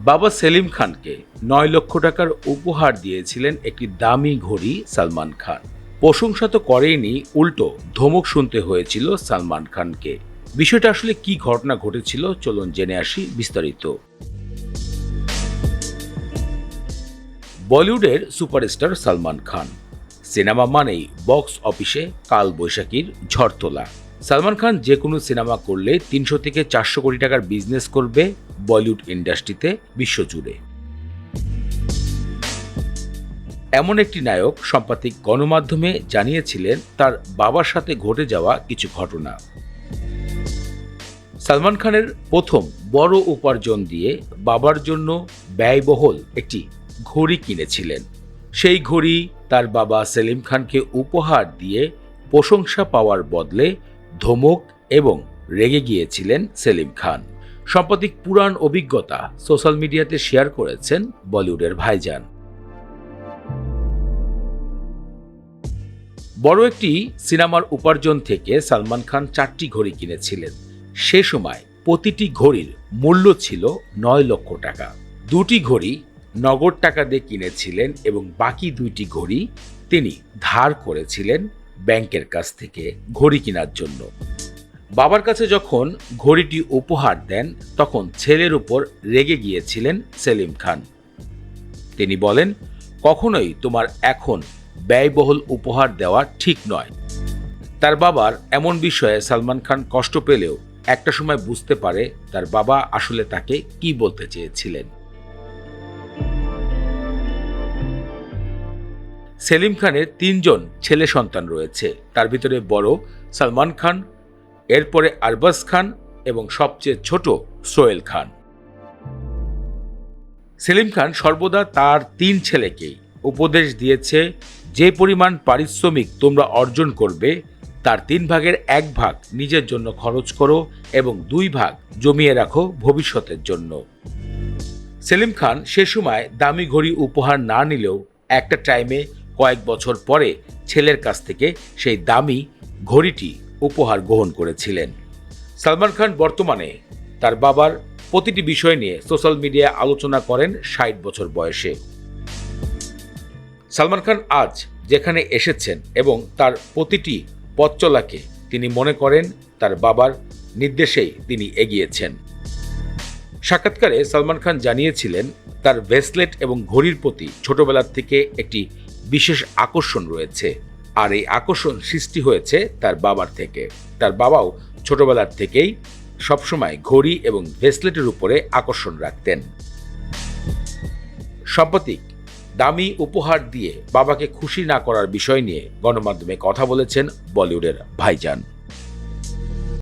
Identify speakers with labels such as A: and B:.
A: বাবা সেলিম খানকে 9 লক্ষ টাকার উপহার দিয়েছিলেন একটি দামি ঘড়ি সালমান খান। প্রশংসা তো করেইনি, উল্টো ধমক শুনতে হয়েছিল সালমান খানকে। বিষয়টা আসলে কি ঘটনা ঘটেছিল চলুন জেনে আসি বিস্তারিত। বলিউডের সুপারস্টার সালমান খান। সিনেমা মানেই বক্স অফিসে কালবৈশাখীর ঝড় তোলা। সালমান খান যে কোনো সিনেমা করলে 300 থেকে 400 কোটি টাকার বিজনেস করবে বলিউড ইন্ডাস্ট্রিতে বিশ্বজুড়ে। এমন একটি নায়ক সাম্প্রতিক গণমাধ্যমে জানিয়েছিলেন তার বাবার সাথে ঘটে যাওয়া কিছু ঘটনা। সালমান খানের প্রথম বড় উপার্জন দিয়ে বাবার জন্য ব্যয়বহুল একটি ঘড়ি কিনেছিলেন। সেই ঘড়ি তার বাবা সেলিম খানকে উপহার দিয়ে প্রশংসা পাওয়ার বদলে ধমক এবং রেগে গিয়েছিলেন সেলিম খান। সাম্প্রতিক পুরাণ অভিজ্ঞতা সোশ্যাল মিডিয়াতে শেয়ার করেছেন বলিউডের ভাইজান। বড় একটি সিনেমার উপার্জন থেকে সালমান খান 4টি ঘড়ি কিনেছিলেন। সে সময় প্রতিটি ঘড়ির মূল্য ছিল 9 লক্ষ টাকা। 2টি ঘড়ি নগদ টাকা দিয়ে কিনেছিলেন এবং বাকি 2টি ঘড়ি তিনি ধার করেছিলেন ব্যাংকের কাছ থেকে ঘড়ি কেনার জন্য। বাবার কাছে যখন ঘড়িটি উপহার দেন তখন ছেলের উপর রেগে গিয়েছিলেন সেলিম খান। তিনি বলেন, কখনোই তোমার এখন ব্যয়বহুল উপহার দেওয়া ঠিক নয়। তার বাবার এমন বিষয়ে সালমান খান কষ্ট পেলেও একটা সময় বুঝতে পারে তার বাবা আসলে তাকে কি বলতে চেয়েছিলেন। সেলিম খানের 3 জন ছেলে সন্তান রয়েছে। তার ভিতরে বড় সালমান খান, এরপরে আরবাজ খান এবং সবচেয়ে ছোট সোহেল খান। সেলিম খান সর্বদা তার 3 ছেলেকেই উপদেশ দিয়েছে, যে পরিমাণ পারিশ্রমিক তোমরা অর্জন করবে তার 3 ভাগের 1 ভাগ নিজের জন্য খরচ করো এবং 2 ভাগ জমিয়ে রাখো ভবিষ্যতের জন্য। সেলিম খান সে সময় দামি ঘড়ি উপহার না নিলেও একটা টাইমে কয়েক বছর পরে ছেলের কাছ থেকে সেই দামি ঘড়িটি উপহার গ্রহণ করেছিলেন। সালমান খান বর্তমানে তার বাবার প্রতিটি বিষয় নিয়ে সোশ্যাল মিডিয়ায় আলোচনা করেন 60 বছর বয়সে। সালমান খান আজ যেখানে এসেছেন এবং তার প্রতিটি পথ চলাকে তিনি মনে করেন তার বাবার নির্দেশেই তিনি এগিয়েছেন। সাক্ষাৎকারে সালমান খান জানিয়েছিলেন তার ব্রেসলেট এবং ঘড়ির প্রতি ছোটবেলার থেকে একটি বিশেষ আকর্ষণ রয়েছে, আর এই আকর্ষণ সৃষ্টি হয়েছে তার বাবার থেকে। তার বাবাও ছোটবেলার থেকেই সবসময় ঘড়ি এবং ব্রেসলেটের উপরে আকর্ষণ রাখতেন। সাম্প্রতিক দামি উপহার দিয়ে বাবাকে খুশি না করার বিষয় নিয়ে গণমাধ্যমে কথা বলেছেন বলিউডের ভাইজান।